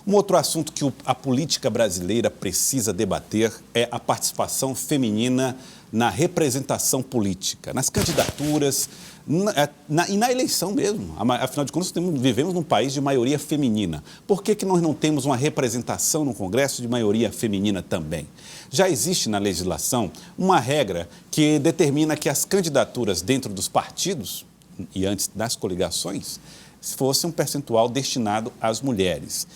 Um outro assunto que a política brasileira precisa debater é a participação feminina na representação política, nas candidaturas e na eleição mesmo. Afinal de contas, vivemos num país de maioria feminina. Por que nós não temos uma representação no Congresso de maioria feminina também? Já existe na legislação uma regra que determina que as candidaturas dentro dos partidos e antes das coligações fosse um percentual destinado às mulheres.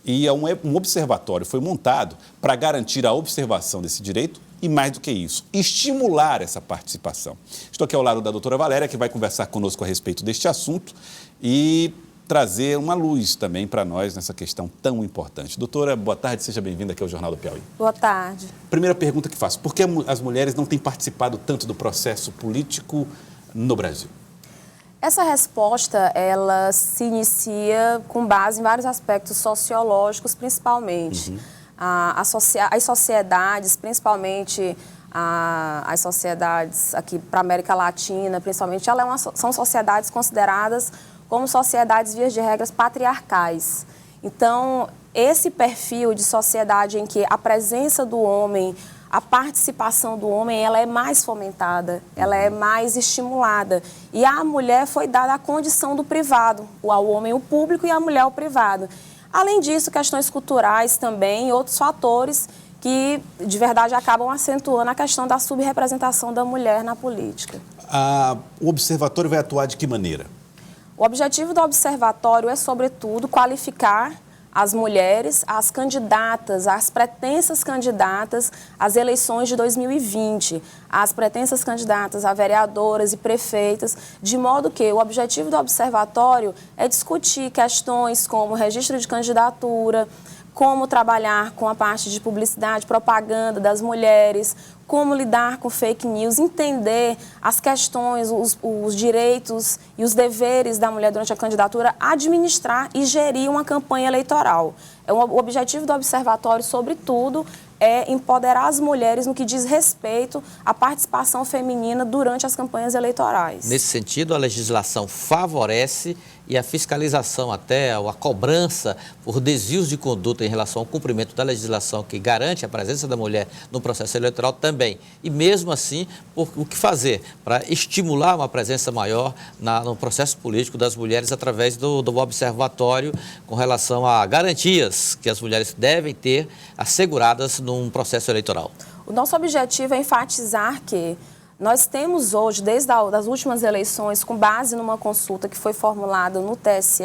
E um observatório foi montado para garantir a observação desse direito e, mais do que isso, estimular essa participação. Estou aqui ao lado da doutora Valéria, que vai conversar conosco a respeito deste assunto e trazer uma luz também para nós nessa questão tão importante. Doutora, boa tarde, seja bem-vinda aqui ao Jornal do Piauí. Boa tarde. Primeira pergunta que faço, por que as mulheres não têm participado tanto do processo político no Brasil? Essa resposta, ela se inicia com base em vários aspectos sociológicos, principalmente. As sociedades, principalmente as sociedades aqui para a América Latina, principalmente, são sociedades consideradas como sociedades, vias de regras, patriarcais. Então, esse perfil de sociedade em que a presença do homem, a participação do homem, ela é mais fomentada, ela é mais estimulada. E à mulher foi dada a condição do privado, ao homem o público e à mulher o privado. Além disso, questões culturais também e outros fatores que, de verdade, acabam acentuando a questão da subrepresentação da mulher na política. O observatório vai atuar de que maneira? O objetivo do observatório é, sobretudo, qualificar as mulheres, as candidatas, as pretensas candidatas às eleições de 2020, as pretensas candidatas a vereadoras e prefeitas, de modo que o objetivo do observatório é discutir questões como registro de candidatura, como trabalhar com a parte de publicidade, propaganda das mulheres, como lidar com fake news, entender as questões, os direitos e os deveres da mulher durante a candidatura, administrar e gerir uma campanha eleitoral. O objetivo do observatório, sobretudo, é empoderar as mulheres no que diz respeito à participação feminina durante as campanhas eleitorais. Nesse sentido, a legislação favorece e a fiscalização até, a cobrança por desvios de conduta em relação ao cumprimento da legislação que garante a presença da mulher no processo eleitoral também. E mesmo assim, o que fazer para estimular uma presença maior no processo político das mulheres através do observatório com relação a garantias que as mulheres devem ter asseguradas num processo eleitoral? O nosso objetivo é enfatizar que nós temos hoje, desde as últimas eleições, com base numa consulta que foi formulada no TSE,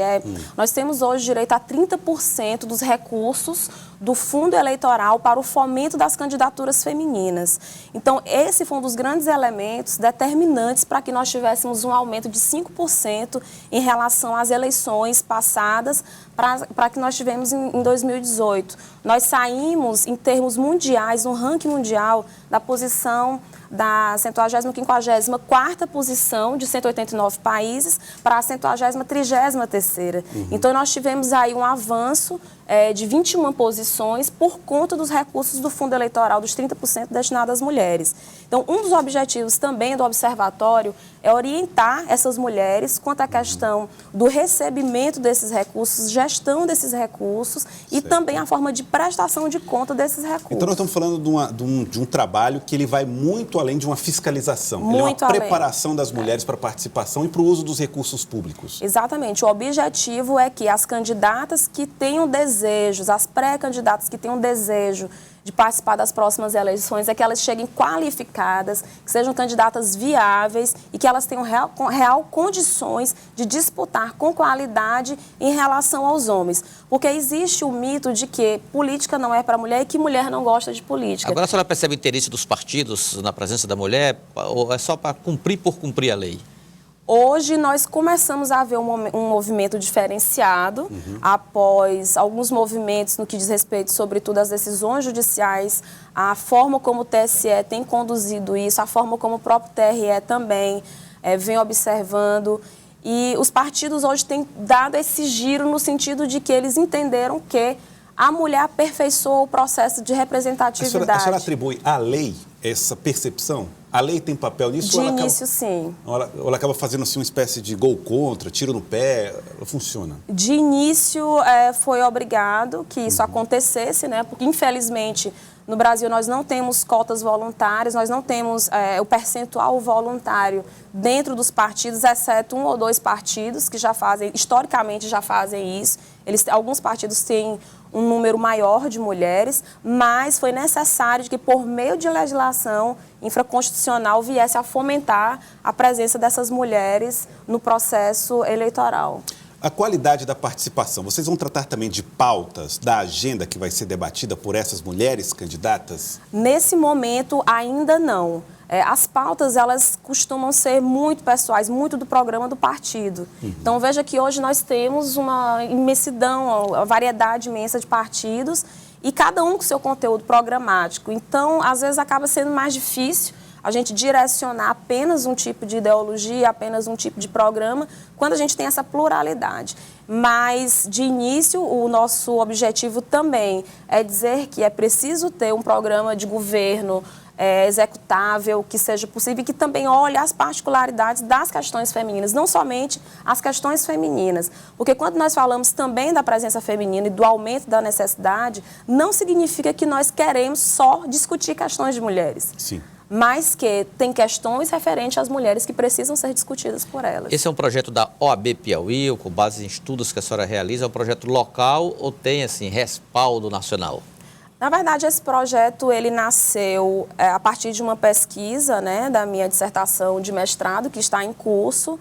nós temos hoje direito a 30% dos recursos do fundo eleitoral para o fomento das candidaturas femininas. Então, esse foi um dos grandes elementos determinantes para que nós tivéssemos um aumento de 5% em relação às eleições passadas, para que nós tivemos em 2018. Nós saímos, em termos mundiais, no ranking mundial, da posição da 154ª posição de 189 países para a 133ª. Então, nós tivemos aí um avanço de 21 posições por conta dos recursos do fundo eleitoral, dos 30% destinados às mulheres. Então, um dos objetivos também do observatório é orientar essas mulheres quanto à questão do recebimento desses recursos, gestão desses recursos e também a forma de prestação de conta desses recursos. Então, nós estamos falando de um trabalho que ele vai muito além de uma fiscalização. Muito ele é uma além. preparação das mulheres para a participação e para o uso dos recursos públicos. Exatamente. O objetivo é que as candidatas que tenham desejos, as pré-candidatas que tenham desejo de participar das próximas eleições, é que elas cheguem qualificadas, que sejam candidatas viáveis e que elas tenham real condições de disputar com qualidade em relação aos homens. Porque existe o mito de que política não é para mulher e que mulher não gosta de política. Agora a senhora percebe o interesse dos partidos na presença da mulher ou é só para cumprir por cumprir a lei? Hoje nós começamos a ver um movimento diferenciado após alguns movimentos no que diz respeito, sobretudo, às decisões judiciais, a forma como o TSE tem conduzido isso, a forma como o próprio TRE também vem observando. E os partidos hoje têm dado esse giro no sentido de que eles entenderam que a mulher aperfeiçoou o processo de representatividade. A senhora atribui à lei essa percepção? A lei tem papel nisso? De início, sim. Ou ela acaba fazendo assim, uma espécie de gol contra, tiro no pé, ela funciona? De início, foi obrigado que isso acontecesse, né? Porque, infelizmente, no Brasil nós não temos cotas voluntárias, nós não temos o percentual voluntário dentro dos partidos, exceto 1 ou 2 partidos que já fazem, historicamente já fazem isso. Alguns partidos têm um número maior de mulheres, mas foi necessário que, por meio de legislação infraconstitucional, viesse a fomentar a presença dessas mulheres no processo eleitoral. A qualidade da participação, vocês vão tratar também de pautas da agenda que vai ser debatida por essas mulheres candidatas? Nesse momento, ainda não. As pautas, elas costumam ser muito pessoais, muito do programa do partido. Então, veja que hoje nós temos uma imensidão, uma variedade imensa de partidos e cada um com seu conteúdo programático. Então, às vezes, acaba sendo mais difícil a gente direcionar apenas um tipo de ideologia, apenas um tipo de programa, quando a gente tem essa pluralidade. Mas, de início, o nosso objetivo também é dizer que é preciso ter um programa de governo executável, que seja possível e que também olhe as particularidades das questões femininas, não somente as questões femininas. Porque quando nós falamos também da presença feminina e do aumento da necessidade, não significa que nós queremos só discutir questões de mulheres. Sim. Mas que tem questões referentes às mulheres que precisam ser discutidas por elas. Esse é um projeto da OAB Piauí, ou com base em estudos que a senhora realiza, é um projeto local ou tem, assim, respaldo nacional? Na verdade, esse projeto ele nasceu a partir de uma pesquisa, né, da minha dissertação de mestrado, que está em curso,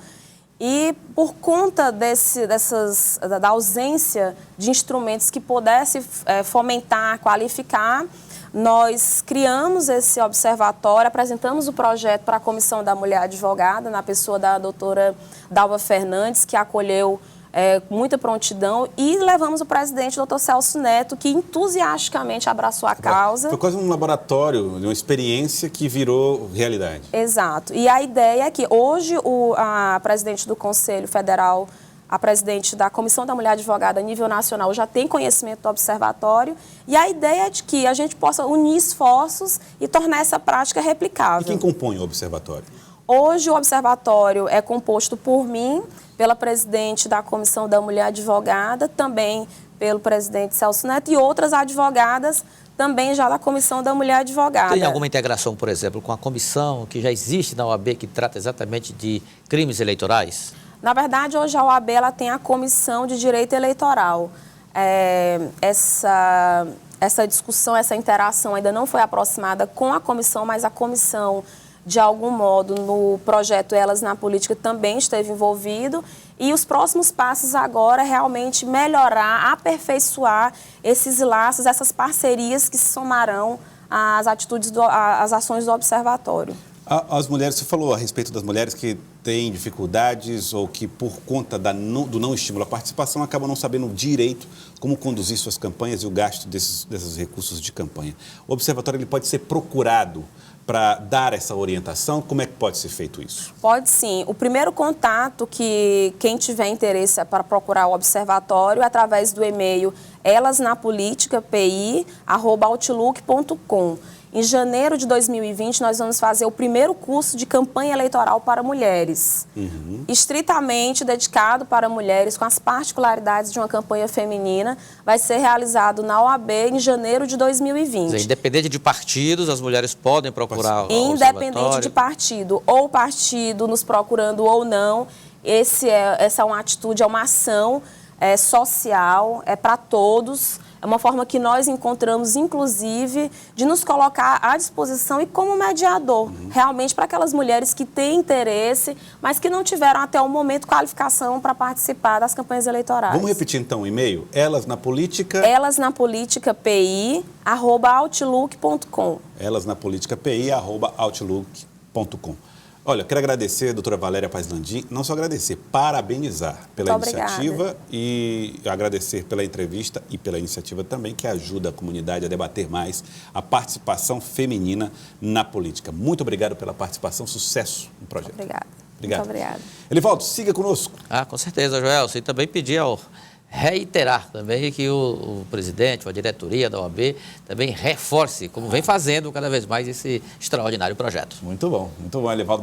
e por conta da ausência de instrumentos que pudessem fomentar, qualificar, nós criamos esse observatório, apresentamos o projeto para a Comissão da Mulher Advogada, na pessoa da doutora Dalva Fernandes, que acolheu com muita prontidão, e levamos o presidente, o Dr. Celso Neto, que entusiasticamente abraçou a causa. Foi quase um laboratório, uma experiência que virou realidade. Exato. E a ideia é que hoje a presidente do Conselho Federal, a presidente da Comissão da Mulher Advogada a nível nacional já tem conhecimento do observatório, e a ideia é de que a gente possa unir esforços e tornar essa prática replicável. E quem compõe o observatório? Hoje o observatório é composto por mim, pela presidente da Comissão da Mulher Advogada, também pelo presidente Celso Neto e outras advogadas também já da Comissão da Mulher Advogada. Tem alguma integração, por exemplo, com a comissão que já existe na OAB que trata exatamente de crimes eleitorais? Na verdade, hoje a OAB ela tem a Comissão de Direito Eleitoral. Essa discussão, essa interação ainda não foi aproximada com a comissão, mas a comissão, de algum modo, no projeto Elas na Política também esteve envolvido. E os próximos passos agora é realmente melhorar, aperfeiçoar esses laços, essas parcerias que se somarão às às ações do observatório. As mulheres, você falou a respeito das mulheres que têm dificuldades ou que, por conta do não estímulo à participação, acabam não sabendo direito como conduzir suas campanhas e o gasto desses recursos de campanha. O observatório ele pode ser procurado para dar essa orientação? Como é que pode ser feito isso? Pode sim. O primeiro contato que quem tiver interesse é para procurar o observatório é através do e-mail elasnapoliticapi@outlook.com. Em janeiro de 2020, nós vamos fazer o primeiro curso de campanha eleitoral para mulheres, estritamente dedicado para mulheres, com as particularidades de uma campanha feminina. Vai ser realizado na OAB em janeiro de 2020. Dizer, independente de partidos, as mulheres podem procurar o independente de partido, ou partido nos procurando ou não, essa é uma atitude, é uma ação social, é para todos. É uma forma que nós encontramos, inclusive, de nos colocar à disposição e como mediador, realmente para aquelas mulheres que têm interesse, mas que não tiveram até o momento qualificação para participar das campanhas eleitorais. Vamos repetir então o e-mail? elasnapoliticapi@outlook.com. elasnapoliticapi@outlook.com. Olha, quero agradecer a doutora Valéria Paz Landim, não só agradecer, parabenizar pela iniciativa e agradecer pela entrevista e pela iniciativa também, que ajuda a comunidade a debater mais a participação feminina na política. Muito obrigado pela participação, sucesso no projeto. Obrigada. Obrigado. Muito obrigada. Elivaldo, siga conosco. Com certeza, Joelson. E também pedir ao reiterar também que o presidente, a diretoria da OAB também reforce, como vem fazendo cada vez mais, esse extraordinário projeto. Muito bom, Elivaldo Barbosa.